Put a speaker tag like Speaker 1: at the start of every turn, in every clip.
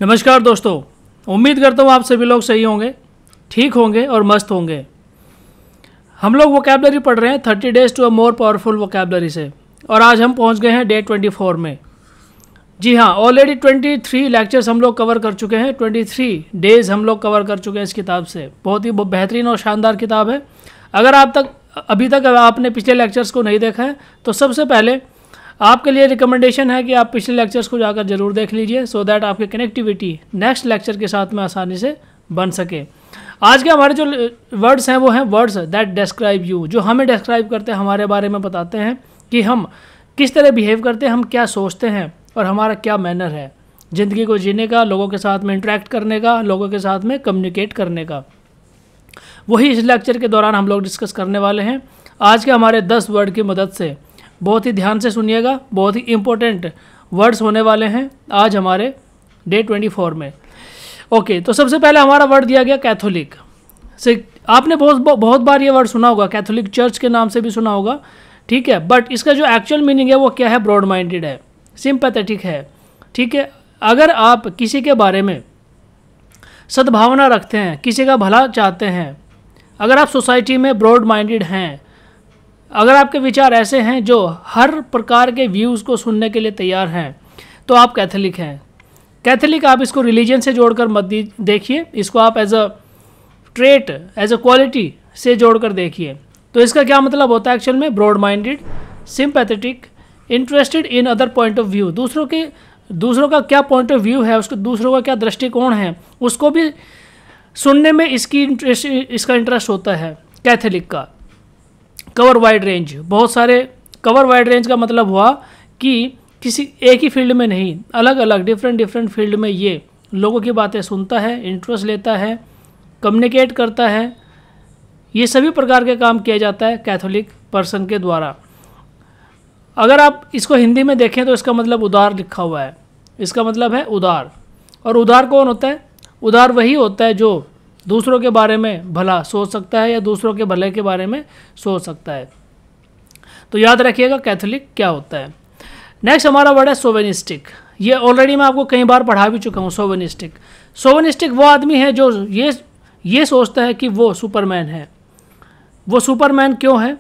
Speaker 1: नमस्कार दोस्तों, उम्मीद करता हूँ आप सभी लोग सही होंगे, ठीक होंगे और मस्त होंगे। हम लोग वोकैबलरी पढ़ रहे हैं 30 days to a more powerful vocabulary से, और आज हम पहुँच गए हैं डे 24 में। जी हाँ, ऑलरेडी 23 लेक्चर्स हम लोग कवर कर चुके हैं, 23 डेज हम लोग कवर कर चुके हैं इस किताब से। बहुत ही बेहतरीन और शानदार किताब है। अगर अभी तक आपने पिछले लेक्चर्स को नहीं देखा है तो सबसे पहले आपके लिए रिकमेंडेशन है कि आप पिछले लेक्चर्स को जाकर जरूर देख लीजिए, सो दैट आपकी कनेक्टिविटी नेक्स्ट लेक्चर के साथ में आसानी से बन सके। आज के हमारे जो वर्ड्स हैं वो हैं वर्ड्स दैट डिस्क्राइब यू, जो हमें डिस्क्राइब करते हैं, हमारे बारे में बताते हैं कि हम किस तरह बिहेव करते हैं, हम क्या सोचते हैं और हमारा क्या मैनर है ज़िंदगी को जीने का, लोगों के साथ में इंटरेक्ट करने का, लोगों के साथ में कम्युनिकेट करने का। वही इस लेक्चर के दौरान हम लोग डिस्कस करने वाले हैं। आज के हमारे 10 वर्ड की मदद से बहुत ही ध्यान से सुनिएगा, बहुत ही इम्पोर्टेंट वर्ड्स होने वाले हैं आज हमारे डे 24 में। ओके, तो सबसे पहले हमारा वर्ड दिया गया कैथोलिक से। आपने बहुत बार ये वर्ड सुना होगा, कैथोलिक चर्च के नाम से भी सुना होगा, ठीक है। बट इसका जो एक्चुअल मीनिंग है वो क्या है? ब्रॉड माइंडेड है, सिंपैथेटिक है, ठीक है। अगर आप किसी के बारे में सद्भावना रखते हैं, किसी का भला चाहते हैं, अगर आप सोसाइटी में ब्रॉड माइंडेड हैं, अगर आपके विचार ऐसे हैं जो हर प्रकार के व्यूज़ को सुनने के लिए तैयार हैं, तो आप कैथोलिक हैं। कैथोलिक आप इसको रिलीजन से जोड़कर मत देखिए, इसको आप as a trait, as a quality से जोड़कर देखिए। तो इसका क्या मतलब होता है एक्चुअल में? Broad minded, sympathetic, interested in other point of view. दूसरों का क्या पॉइंट ऑफ व्यू है, उसको दूसरों का क्या दृष्टिकोण है, उसको भी सुनने में इसका इंटरेस्ट होता है कैथोलिक का। कवर वाइड रेंज, बहुत सारे कवर वाइड रेंज का मतलब हुआ कि किसी एक ही फील्ड में नहीं, अलग अलग डिफरेंट फील्ड में ये लोगों की बातें सुनता है, इंटरेस्ट लेता है, कम्युनिकेट करता है। ये सभी प्रकार के काम किया जाता है कैथोलिक पर्सन के द्वारा। अगर आप इसको हिंदी में देखें तो इसका मतलब उदार लिखा हुआ है, इसका मतलब है उदार। और उदार कौन होता है? उदार वही होता है जो दूसरों के बारे में भला सोच सकता है या दूसरों के भले के बारे में सोच सकता है। तो याद रखिएगा कैथोलिक क्या होता है। नेक्स्ट हमारा वर्ड है सोवेनिस्टिक। ये ऑलरेडी मैं आपको कई बार पढ़ा भी चुका हूँ। सोवेनिस्टिक वो आदमी है जो ये सोचता है कि वो सुपरमैन है। वो सुपरमैन क्यों है?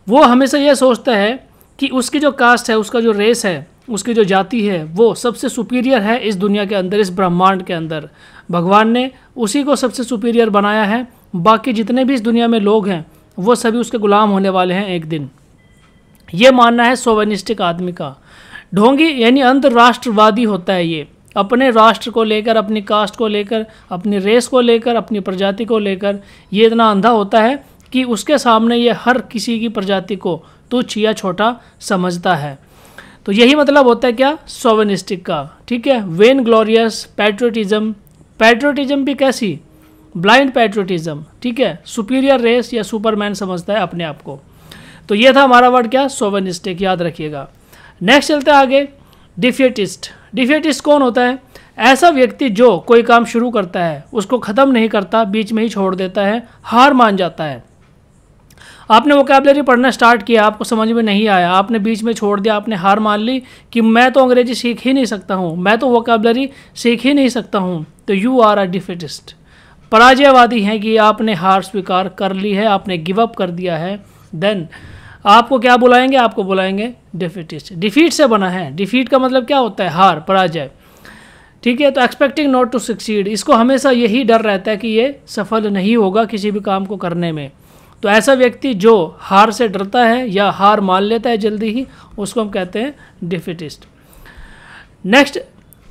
Speaker 1: वो हमेशा ये सोचता है कि उसकी जो कास्ट है, उसका जो रेस है, उसकी जो जाति है, वो सबसे सुपीरियर है इस दुनिया के अंदर, इस ब्रह्मांड के अंदर। भगवान ने उसी को सबसे सुपीरियर बनाया है। बाकी जितने भी इस दुनिया में लोग हैं वो सभी उसके गुलाम होने वाले हैं एक दिन। ये मानना है सोवेनिस्टिक आदमी का। ढोंगी यानी अंतर्राष्ट्रवादी होता है ये, अपने राष्ट्र को लेकर, अपनी कास्ट को लेकर, अपनी रेस को लेकर, अपनी प्रजाति को लेकर ये इतना अंधा होता है कि उसके सामने ये हर किसी की प्रजाति को तुच्छ या छोटा समझता है। तो यही मतलब होता है क्या? सोवेनिस्टिक का, ठीक है। वेन ग्लोरियस, पैट्रियोटिज्म भी कैसी? ब्लाइंड पैट्रियोटिज्म, ठीक है। सुपीरियर रेस या सुपरमैन समझता है अपने आप को। तो ये था हमारा वर्ड क्या? सोवेनिस्टिक, याद रखिएगा। नेक्स्ट चलते हैं आगे, डिफेटिस्ट। डिफेटिस्ट कौन होता है? ऐसा व्यक्ति जो कोई काम शुरू करता है उसको ख़त्म नहीं करता, बीच में ही छोड़ देता है, हार मान जाता है। आपने वोकैबलरी पढ़ना स्टार्ट किया, आपको समझ में नहीं आया, आपने बीच में छोड़ दिया, आपने हार मान ली कि मैं तो अंग्रेजी सीख ही नहीं सकता हूँ, मैं तो वोकैबलरी सीख ही नहीं सकता हूँ, तो यू आर अ डिफेटिस्ट। पराजयवादी हैं कि आपने हार स्वीकार कर ली है, आपने गिव अप कर दिया है। देन आपको क्या बुलाएंगे? आपको बुलाएंगे डिफेटिस्ट। डिफीट से बना है। डिफीट का मतलब क्या होता है? हार, पराजय, ठीक है। तो एक्सपेक्टिंग नॉट टू सक्सीड, इसको हमेशा यही डर रहता है कि ये सफल नहीं होगा किसी भी काम को करने में। तो ऐसा व्यक्ति जो हार से डरता है या हार मान लेता है जल्दी ही, उसको हम कहते हैं डिफेटिस्ट। नेक्स्ट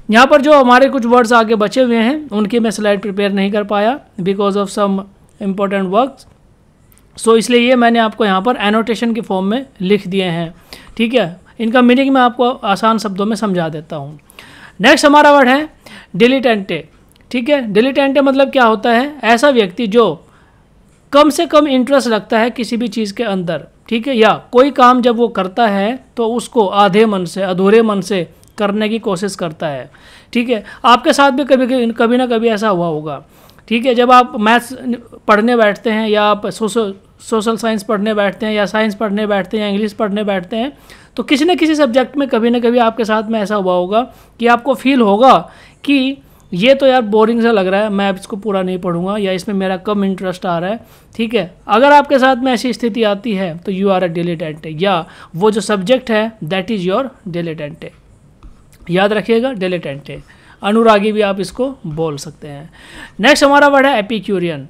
Speaker 1: यहाँ पर जो हमारे कुछ वर्ड्स आगे बचे हुए हैं उनकी मैं स्लाइड प्रिपेयर नहीं कर पाया because of some important works, so इसलिए ये मैंने आपको यहाँ पर एनोटेशन के फॉर्म में लिख दिए हैं, ठीक है। इनका मीनिंग मैं आपको आसान शब्दों में समझा देता हूँ। नेक्स्ट हमारा वर्ड है डिलिटेंटे, ठीक है। डिलिटेंटे मतलब क्या होता है? ऐसा व्यक्ति जो कम से कम इंटरेस्ट रखता है किसी भी चीज़ के अंदर, ठीक है, या कोई काम जब वो करता है तो उसको आधे मन से, अधूरे मन से करने की कोशिश करता है, ठीक है। आपके साथ भी कभी ना कभी ऐसा हुआ होगा, ठीक है। जब आप मैथ्स पढ़ने बैठते हैं या आप सोशल साइंस पढ़ने बैठते हैं या साइंस पढ़ने बैठते हैं या इंग्लिश पढ़ने बैठते हैं, तो किसी न किसी सब्जेक्ट में कभी ना कभी आपके साथ में ऐसा हुआ होगा कि आपको फील होगा कि ये तो यार बोरिंग सा लग रहा है, मैं अब इसको पूरा नहीं पढ़ूंगा, या इसमें मेरा कम इंटरेस्ट आ रहा है, ठीक है। अगर आपके साथ में ऐसी स्थिति आती है तो यू आर अ डिलेटेंटे, या वो जो सब्जेक्ट है दैट इज़ योर डिलेटेंटे, याद रखिएगा डिलेटेंटे। अनुरागी भी आप इसको बोल सकते हैं। नेक्स्ट हमारा वर्ड है एपिक्यूरियन।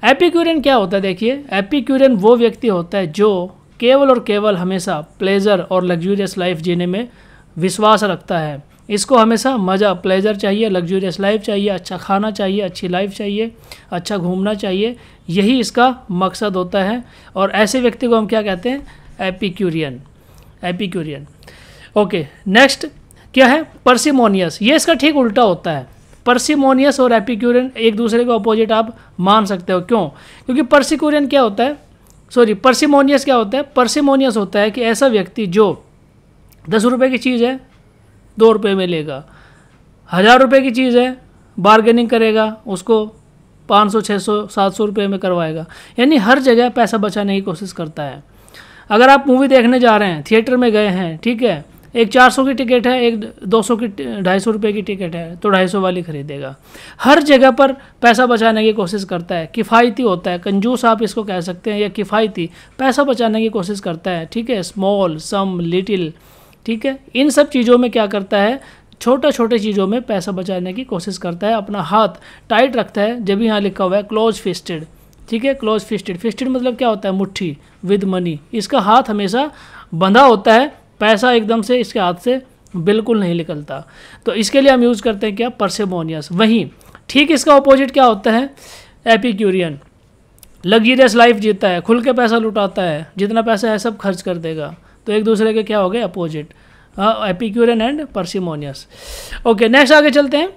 Speaker 1: एपिक्यूरियन क्या होता है? देखिए, एपिक्यूरियन वो व्यक्ति होता है जो केवल और केवल हमेशा प्लेजर और लग्जूरियस लाइफ जीने में विश्वास रखता है। इसको हमेशा मज़ा, प्लेजर चाहिए, लग्जूरियस लाइफ चाहिए, अच्छा खाना चाहिए, अच्छी लाइफ चाहिए, अच्छा घूमना चाहिए, यही इसका मकसद होता है। और ऐसे व्यक्ति को हम क्या कहते हैं? एपिक्यूरियन। एपिक्यूरियन। ओके, नेक्स्ट क्या है? पर्सिमोनियस। ये इसका ठीक उल्टा होता है। पर्सिमोनियस और एपिक्यूरियन एक दूसरे के अपोजिट आप मान सकते हो। क्यों? क्योंकि पर्सिक्यूरियन क्या होता है, पर्सिमोनियस क्या होता है? पर्सिमोनियस होता है कि ऐसा व्यक्ति जो 10 रुपये की चीज़ है 2 रुपये में लेगा, 1000 रुपये की चीज़ है बार्गेनिंग करेगा, उसको 500, 600, 700 रुपये में करवाएगा। यानी हर जगह पैसा बचाने की कोशिश करता है। अगर आप मूवी देखने जा रहे हैं, थिएटर में गए हैं, ठीक है, एक 400 की टिकट है, एक 200 की 250 रुपये की टिकट है, तो 250 वाली खरीदेगा। हर जगह पर पैसा बचाने की कोशिश करता है, किफ़ायती होता है, कंजूस आप इसको कह सकते हैं, या किफ़ायती पैसा बचाने की कोशिश करता है, ठीक है। स्मॉल, सम, लिटिल, ठीक है, इन सब चीज़ों में क्या करता है? छोटे छोटे चीज़ों में पैसा बचाने की कोशिश करता है, अपना हाथ टाइट रखता है। जब यहाँ लिखा हुआ है क्लोज फिस्टेड, ठीक है, क्लोज फिस्टेड। फिस्टेड मतलब क्या होता है? मुट्ठी, विद मनी। इसका हाथ हमेशा बंधा होता है, पैसा एकदम से इसके हाथ से बिल्कुल नहीं निकलता। तो इसके लिए हम यूज़ करते हैं क्या? पर्सिमोनियस। वहीं ठीक इसका ऑपोजिट क्या होता है? एपिक्यूरियन। लग्जरियस लाइफ जीता है, खुल के पैसा लुटाता है, जितना पैसा है सब खर्च कर देगा। तो एक दूसरे के क्या हो गए? Opposite. Epicurean and parsimonious. Okay, next आगे चलते हैं।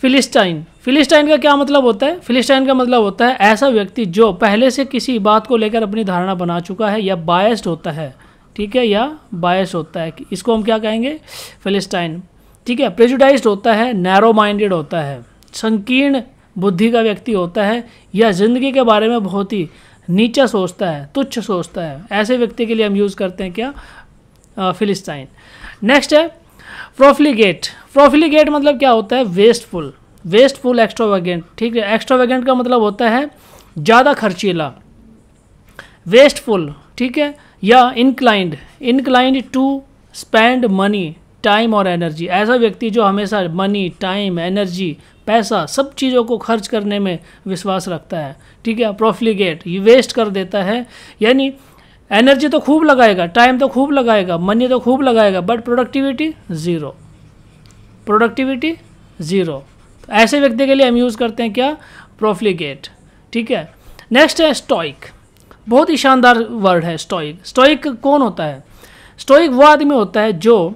Speaker 1: फिलिस्टाइन। फिलिस्टाइन का क्या मतलब होता है? फिलिस्टाइन का मतलब होता है ऐसा व्यक्ति जो पहले से किसी बात को लेकर अपनी धारणा बना चुका है, या बायस्ड होता है, ठीक है, या बायस होता है। इसको हम क्या कहेंगे? फिलिस्टाइन, ठीक है। प्रेजुडाइज्ड होता है, नैरो माइंडेड होता है, संकीर्ण बुद्धि का व्यक्ति होता है, या ज़िंदगी के बारे में बहुत ही नीचा सोचता है, तुच्छ सोचता है। ऐसे व्यक्ति के लिए हम यूज़ करते हैं क्या? फिलिस्टाइन। नेक्स्ट है प्रोफ्लिगेट। प्रोफ्लिगेट मतलब क्या होता है? वेस्टफुल। वेस्टफुल, एक्स्ट्रावेगेंट, ठीक है। एक्स्ट्रावेगेंट का मतलब होता है ज़्यादा खर्चीला। वेस्टफुल, ठीक है, या inclined to spend money, time और एनर्जी। ऐसा व्यक्ति जो हमेशा मनी, टाइम, एनर्जी, पैसा, सब चीज़ों को खर्च करने में विश्वास रखता है, ठीक है। प्रोफ्लिगेट, ये वेस्ट कर देता है, यानी एनर्जी तो खूब लगाएगा, टाइम तो खूब लगाएगा, मनी तो खूब लगाएगा, but productivity zero. Productivity zero. तो ऐसे व्यक्ति के लिए हम यूज़ करते हैं क्या? प्रोफ्लिगेट, ठीक है। नेक्स्ट है स्टोइक। बहुत ही शानदार वर्ड है स्टोइक। स्टोइक कौन होता है? स्टोइक वो आदमी होता है जो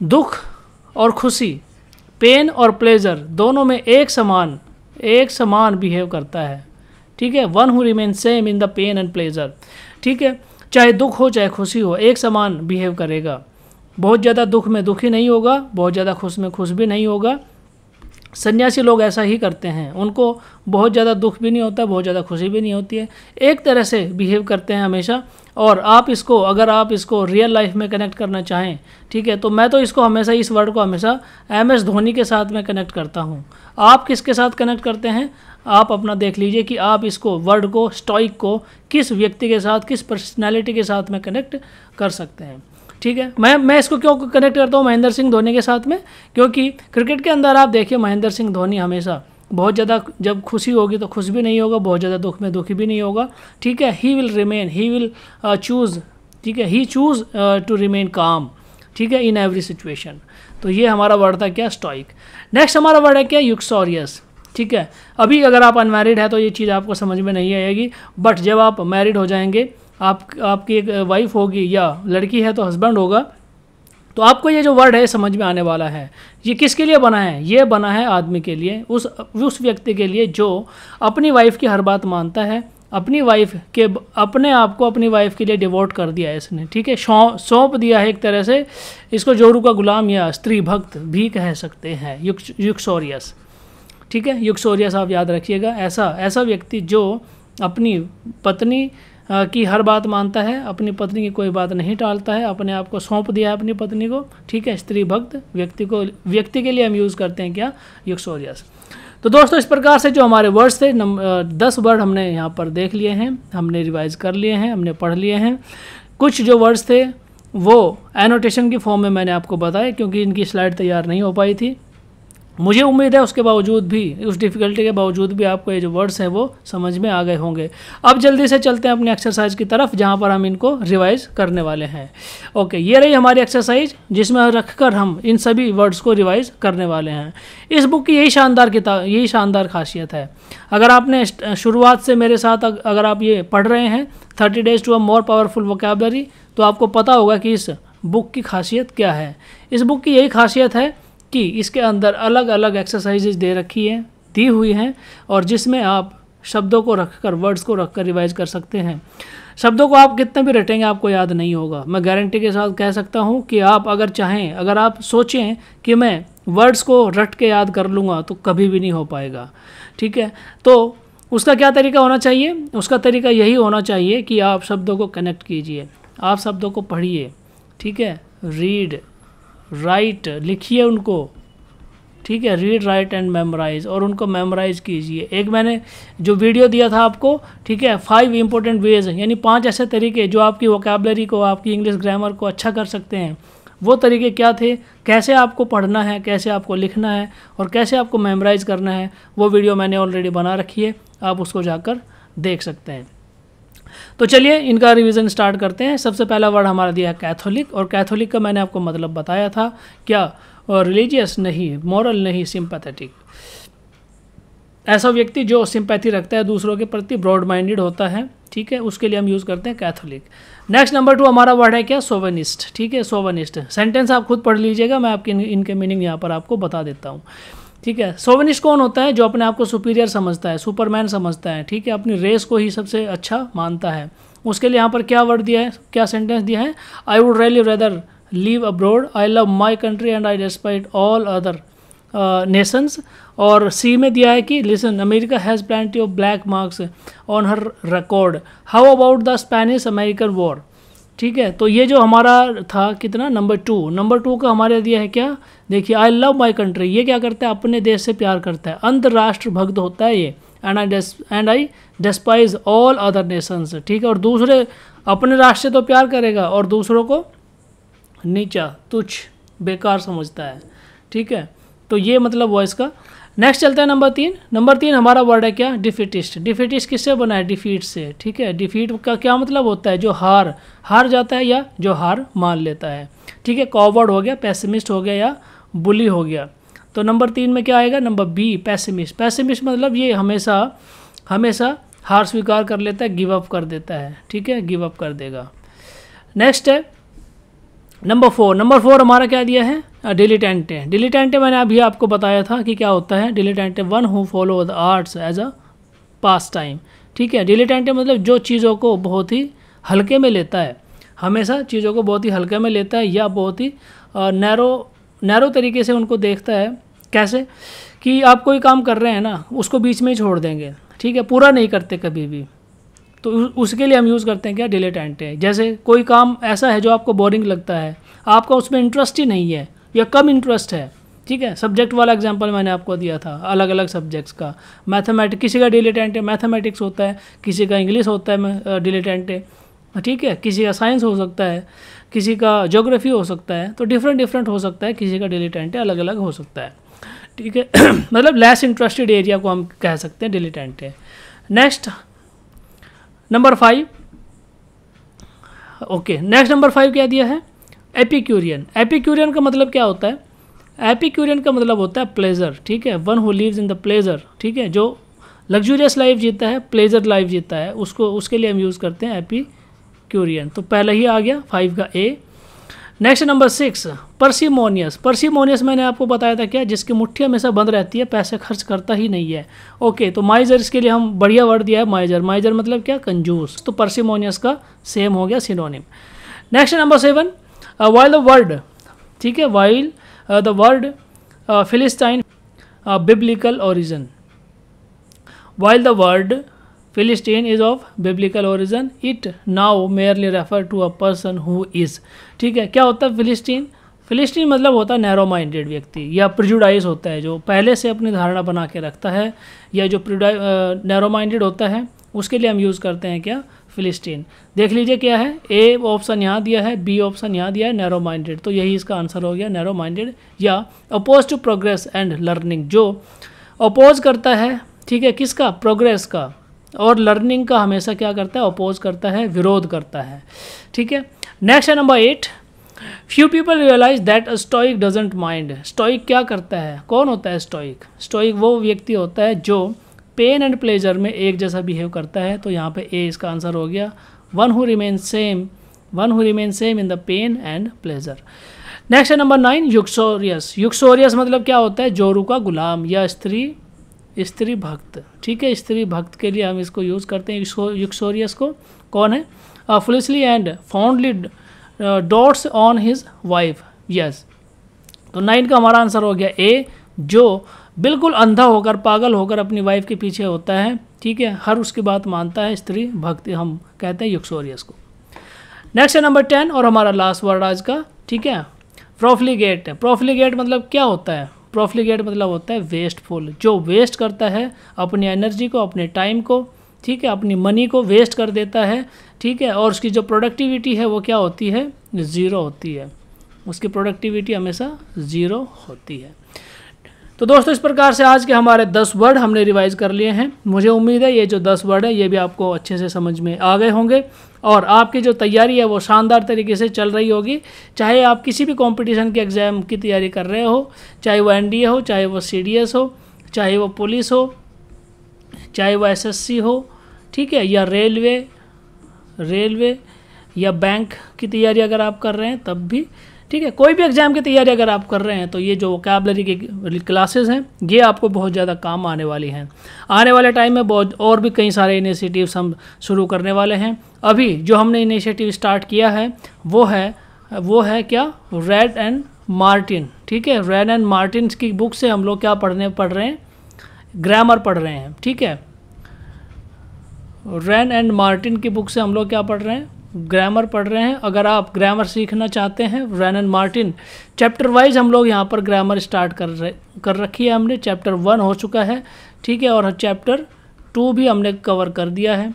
Speaker 1: दुख और खुशी, पेन और प्लेजर दोनों में एक समान बिहेव करता है, ठीक है। One who remain same in the pain and pleasure, ठीक है। चाहे दुख हो चाहे खुशी हो, एक समान बिहेव करेगा। बहुत ज़्यादा दुख में दुखी नहीं होगा, बहुत ज़्यादा खुश में खुश भी नहीं होगा। सन्यासी लोग ऐसा ही करते हैं, उनको बहुत ज़्यादा दुख भी नहीं होता, बहुत ज़्यादा खुशी भी नहीं होती है, एक तरह से बिहेव करते हैं हमेशा। और आप इसको, अगर आप इसको रियल लाइफ में कनेक्ट करना चाहें, ठीक है, तो मैं तो इसको हमेशा, इस वर्ड को हमेशा MS धोनी के साथ में कनेक्ट करता हूँ। आप किसके साथ कनेक्ट करते हैं? आप अपना देख लीजिए कि आप इसको, वर्ड को, स्टोइक को किस व्यक्ति के साथ, किस पर्सनैलिटी के साथ में कनेक्ट कर सकते हैं, ठीक है। मैं इसको क्यों कनेक्ट करता हूँ महेंद्र सिंह धोनी के साथ में? क्योंकि क्रिकेट के अंदर आप देखिए महेंद्र सिंह धोनी हमेशा बहुत ज़्यादा, जब खुशी होगी तो खुश भी नहीं होगा, बहुत ज़्यादा दुख में दुखी भी नहीं होगा, ठीक है। ही विल चूज़, ठीक है, ही चूज़ टू रिमेन काम, ठीक है, इन एवरी सिचुएशन। तो ये हमारा वर्ड था क्या? स्टोइक। नेक्स्ट हमारा वर्ड है क्या? यूक्सोरियस, ठीक है। अभी अगर आप अनमैरिड है तो ये चीज़ आपको समझ में नहीं आएगी, बट जब आप मैरिड हो जाएंगे, आपकी एक वाइफ होगी, या लड़की है तो हस्बैंड होगा, तो आपको ये जो वर्ड है समझ में आने वाला है। ये किसके लिए बना है? ये बना है आदमी के लिए, उस व्यक्ति के लिए जो अपनी वाइफ की हर बात मानता है, अपने आप को अपनी वाइफ के लिए डिवोट कर दिया है इसने, ठीक है, सौंप दिया है एक तरह से। इसको जोरू का गुलाम या स्त्री भक्त भी कह सकते हैं, यूक्सोरियस, ठीक है। यूक्सोरियस आप याद रखिएगा। ऐसा व्यक्ति जो अपनी पत्नी की हर बात मानता है, अपनी पत्नी की कोई बात नहीं टालता है, अपने आप को सौंप दिया है अपनी पत्नी को, ठीक है। स्त्री भक्त व्यक्ति के लिए हम यूज़ करते हैं क्या, यूक्सोरियस। तो दोस्तों इस प्रकार से जो हमारे वर्ड्स थे 10 वर्ड हमने यहाँ पर देख लिए हैं, हमने रिवाइज कर लिए हैं, हमने पढ़ लिए हैं। कुछ जो वर्ड्स थे वो एनोटेशन की फॉर्म में मैंने आपको बताया, क्योंकि इनकी स्लाइड तैयार नहीं हो पाई थी। मुझे उम्मीद है उसके बावजूद भी, उस डिफ़िकल्टी के बावजूद भी आपको ये जो वर्ड्स हैं वो समझ में आ गए होंगे। अब जल्दी से चलते हैं अपनी एक्सरसाइज की तरफ, जहाँ पर हम इनको रिवाइज करने वाले हैं। ओके, ये रही हमारी एक्सरसाइज, जिसमें रखकर हम इन सभी वर्ड्स को रिवाइज करने वाले हैं। इस बुक की यही शानदार खासियत है। अगर आपने शुरुआत से मेरे साथ अगर आप ये पढ़ रहे हैं 30 days to a more powerful vocabulary, तो आपको पता होगा कि इस बुक की खासियत क्या है। इस बुक की यही खासियत है कि इसके अंदर अलग अलग एक्सरसाइजेज दी हुई हैं, और जिसमें आप शब्दों को रखकर, वर्ड्स को रखकर रिवाइज कर सकते हैं। शब्दों को आप कितने भी रटेंगे आपको याद नहीं होगा। मैं गारंटी के साथ कह सकता हूँ कि आप अगर चाहें, अगर आप सोचें कि मैं वर्ड्स को रट के याद कर लूँगा, तो कभी भी नहीं हो पाएगा, ठीक है। तो उसका क्या तरीका होना चाहिए? उसका तरीका यही होना चाहिए कि आप शब्दों को कनेक्ट कीजिए, आप शब्दों को पढ़िए, ठीक है। रीड, राइट, लिखिए उनको, ठीक है। रीड, राइट एंड मेमोराइज, और उनको मेमोराइज कीजिए। एक मैंने जो वीडियो दिया था आपको, ठीक है, 5 इंपॉर्टेंट वेज, यानी 5 ऐसे तरीके जो आपकी वोकैबुलरी को, आपकी इंग्लिश ग्रामर को अच्छा कर सकते हैं। वो तरीके क्या थे, कैसे आपको पढ़ना है, कैसे आपको लिखना है, और कैसे आपको मेमोराइज करना है, वो वीडियो मैंने ऑलरेडी बना रखी है, आप उसको जाकर देख सकते हैं। तो चलिए इनका रिवीजन स्टार्ट करते हैं। सबसे पहला वर्ड हमारा दिया है कैथोलिक, और कैथोलिक का मैंने आपको मतलब बताया था क्या, और रिलीजियस नहीं, मॉरल नहीं, सिंपैथेटिक। ऐसा व्यक्ति जो सिंपैथी रखता है दूसरों के प्रति, ब्रॉड माइंडेड होता है, ठीक है, उसके लिए हम यूज़ करते हैं कैथोलिक। नेक्स्ट नंबर 2 हमारा वर्ड है क्या, सोवेनिस्ट, ठीक है। सोवेनिस्ट सेंटेंस आप खुद पढ़ लीजिएगा, मैं आपके इनके मीनिंग यहाँ पर आपको बता देता हूँ, ठीक है। सोवेनिस्ट कौन होता है? जो अपने आप को सुपीरियर समझता है, सुपरमैन समझता है, ठीक है, अपनी रेस को ही सबसे अच्छा मानता है। उसके लिए यहाँ पर क्या वर्ड दिया है, क्या सेंटेंस दिया है, I would really rather live abroad, I love my country and I despite all other Nations. और सी में दिया है कि listen, America has plenty of black marks on her record, how about the Spanish American war, ठीक है। तो ये जो हमारा था कितना, नंबर 2 का हमारे दिया है क्या, देखिए, आई लव माई कंट्री, ये क्या करता है, अपने देश से प्यार करता है, अंतर्राष्ट्र भक्त होता है ये। And I despise all other Nations, ठीक है। और दूसरे, अपने राष्ट्र से तो प्यार करेगा और दूसरों को नीचा, तुच्छ, बेकार समझता है, ठीक है। तो ये मतलब हुआ इसका। नेक्स्ट चलते हैं नंबर 3 हमारा वर्ड है क्या, डिफीटिस्ट। डिफीटिस्ट किससे बना है, डिफीट से, ठीक है। डिफीट का क्या मतलब होता है, जो हार जाता है या जो हार मान लेता है, ठीक है। कॉवर्ड हो गया, पेसिमिस्ट हो गया, या बुली हो गया। तो नंबर 3 में क्या आएगा, नंबर बी, पेसिमिस्ट। पेसिमिस्ट मतलब ये हमेशा हार स्वीकार कर लेता है, गिव अप कर देता है, ठीक है, गिव अप कर देगा। नेक्स्ट है नंबर 4 हमारा क्या दिया है, डिलीटेंटे। डिलीटेंटे मैंने अभी आपको बताया था कि क्या होता है। Dilettante one who follow the arts as a pastime, ठीक है। डिलीटेंटे मतलब जो चीज़ों को बहुत ही हल्के में लेता है, हमेशा चीज़ों को बहुत ही हल्के में लेता है, या बहुत ही नैरो तरीके से उनको देखता है। कैसे कि आप कोई काम कर रहे हैं ना, उसको बीच में ही छोड़ देंगे, ठीक है, पूरा नहीं करते कभी भी। तो उसके लिए हम यूज़ करते हैं क्या, डिलेटेंटे। जैसे कोई काम ऐसा है जो आपको बोरिंग लगता है, आपका उसमें इंटरेस्ट ही नहीं है या कम इंटरेस्ट है, ठीक है। सब्जेक्ट वाला एग्जांपल मैंने आपको दिया था, अलग अलग सब्जेक्ट्स का। मैथमेटिक्स, किसी का डिलेटेंटे मैथमेटिक्स होता है, किसी का इंग्लिश होता है डिलेटेंटे, ठीक है। किसी का साइंस हो सकता है, किसी का ज्योग्राफी हो सकता है, तो डिफरेंट हो सकता है, किसी का डिलेटेंटे अलग अलग हो सकता है, ठीक है। मतलब लेस इंटरेस्टेड एरिया को हम कह सकते हैं dilettante. Next number 5, okay, next number 5 क्या दिया है, एपिक्यूरियन। एपिक्यूरियन का मतलब क्या होता है, एपिक्यूरियन का मतलब होता है प्लेजर, ठीक है। One who lives in the pleasure, ठीक है, जो लग्जूरियस लाइफ जीता है, प्लेजर लाइफ जीता है, उसके लिए हम यूज़ करते हैं एपिक्यूरियन। तो पहले ही आ गया 5 का ए। Next number 6, पर्सिमोनियस। पर्सिमोनियस मैंने आपको बताया था क्या, जिसकी मुट्ठी हमेशा बंद रहती है, पैसे खर्च करता ही नहीं है। ओके, तो माइजर, इसके लिए हम बढ़िया वर्ड दिया है माइजर। माइजर मतलब क्या, कंजूस। तो पर्सिमोनियस का सेम हो गया synonym. Next number 7, while the word, ठीक है, while the word philistine biblical origin. While the word philistine is of biblical origin, it now merely refer to a person who is. ठीक है, क्या होता है फिलिस्टीन? फिलिस्टीन मतलब होता है नैरो माइंडेड व्यक्ति, या प्रिजुडाइज होता है जो पहले से अपनी धारणा बना के रखता है, या जो नैरो माइंडेड होता है उसके लिए हम यूज़ करते हैं क्या? फिलिस्टीन। देख लीजिए क्या है, ए ऑप्शन यहाँ दिया है, बी ऑप्शन यहाँ दिया है नैरो माइंडेड, तो यही इसका आंसर हो गया नैरो माइंडेड। या oppose to progress and learning, जो अपोज करता है, ठीक है, किसका? प्रोग्रेस का, और लर्निंग का हमेशा क्या करता है? अपोज करता है, विरोध करता है। ठीक है, नेक्स्ट है number 8, few people realize that a stoic doesn't mind. Stoic क्या करता है? कौन होता है स्टोइक? स्टोइक वो व्यक्ति होता है जो पेन एंड प्लेजर में एक जैसा बिहेव करता है, तो यहाँ पे ए इसका आंसर हो गया। One who remain same in the pain and pleasure. Next है नंबर 9, युक्सोरियस। युक्सोरियस मतलब क्या होता है? जोरू का गुलाम या स्त्री भक्त। ठीक है, स्त्री भक्त के लिए हम इसको यूज़ करते हैं युक्सोरियस को। कौन है? Foolishly and fondly dots on his wife. Yes, तो 9 का हमारा आंसर हो गया ए, जो बिल्कुल अंधा होकर, पागल होकर अपनी वाइफ के पीछे होता है। ठीक है, हर उसकी बात मानता है, स्त्री भक्ति हम कहते हैं युक्सोरियस को। नेक्स्ट है नंबर 10 और हमारा लास्ट वर्ड आज का। ठीक है, प्रोफ्लिगेट। प्रोफ्लिगेट मतलब क्या होता है? प्रोफ्लिगेट मतलब होता है वेस्टफुल, जो वेस्ट करता है अपनी एनर्जी को, अपने टाइम को, ठीक है, अपनी मनी को वेस्ट कर देता है। ठीक है, और उसकी जो प्रोडक्टिविटी है वो क्या होती है? ज़ीरो होती है। उसकी प्रोडक्टिविटी हमेशा ज़ीरो होती है। तो दोस्तों, इस प्रकार से आज के हमारे 10 वर्ड हमने रिवाइज कर लिए हैं। मुझे उम्मीद है ये जो 10 वर्ड है ये भी आपको अच्छे से समझ में आ गए होंगे, और आपकी जो तैयारी है वो शानदार तरीके से चल रही होगी। चाहे आप किसी भी कंपटीशन के एग्ज़ाम की तैयारी कर रहे हो, चाहे वो एनडीए हो, चाहे वो सीडीएस हो, चाहे वो पुलिस हो, चाहे वो एसएससी हो, ठीक है, या रेलवे या बैंक की तैयारी अगर आप कर रहे हैं तब भी, ठीक है, कोई भी एग्ज़ाम की तैयारी अगर आप कर रहे हैं तो ये जो वोकैबुलरी की क्लासेस हैं ये आपको बहुत ज़्यादा काम आने वाली हैं। आने वाले टाइम में बहुत और भी कई सारे इनिशिएटिव्स हम शुरू करने वाले हैं। अभी जो हमने इनिशिएटिव स्टार्ट किया है वो है क्या? Red and Martin. ठीक है, रेड एंड मार्टिन की बुक से हम लोग क्या पढ़ रहे हैं? ग्रामर पढ़ रहे हैं। ठीक है, रेड एंड मार्टिन की बुक से हम लोग क्या पढ़ रहे हैं? ग्रामर पढ़ रहे हैं। अगर आप ग्रामर सीखना चाहते हैं, rain and Martin chapter wise हम लोग यहाँ पर ग्रामर स्टार्ट कर रखी है हमने। चैप्टर 1 हो चुका है, ठीक है, और चैप्टर 2 भी हमने कवर कर दिया है।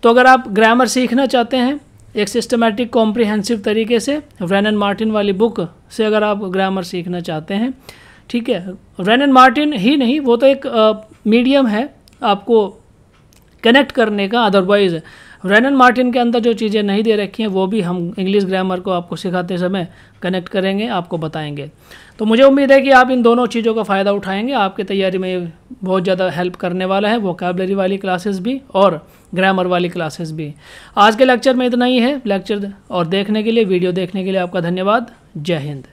Speaker 1: तो अगर आप ग्रामर सीखना चाहते हैं एक सिस्टमेटिक कॉम्प्रिहेंसिव तरीके से, रेन एंड मार्टिन वाली बुक से अगर आप ग्रामर सीखना चाहते हैं, ठीक है, रेन एंड मार्टिन ही नहीं, वो तो एक मीडियम है आपको कनेक्ट करने का। अदरवाइज रेन एंड मार्टिन के अंदर जो चीज़ें नहीं दे रखी हैं वो भी हम इंग्लिश ग्रामर को आपको सिखाते समय कनेक्ट करेंगे, आपको बताएंगे। तो मुझे उम्मीद है कि आप इन दोनों चीज़ों का फ़ायदा उठाएंगे। आपकी तैयारी में बहुत ज़्यादा हेल्प करने वाला है वोकैबुलरी वाली क्लासेस भी और ग्रामर वाली क्लासेस भी। आज के लेक्चर में इतना ही है। लेक्चर और देखने के लिए, वीडियो देखने के लिए आपका धन्यवाद। जय हिंद।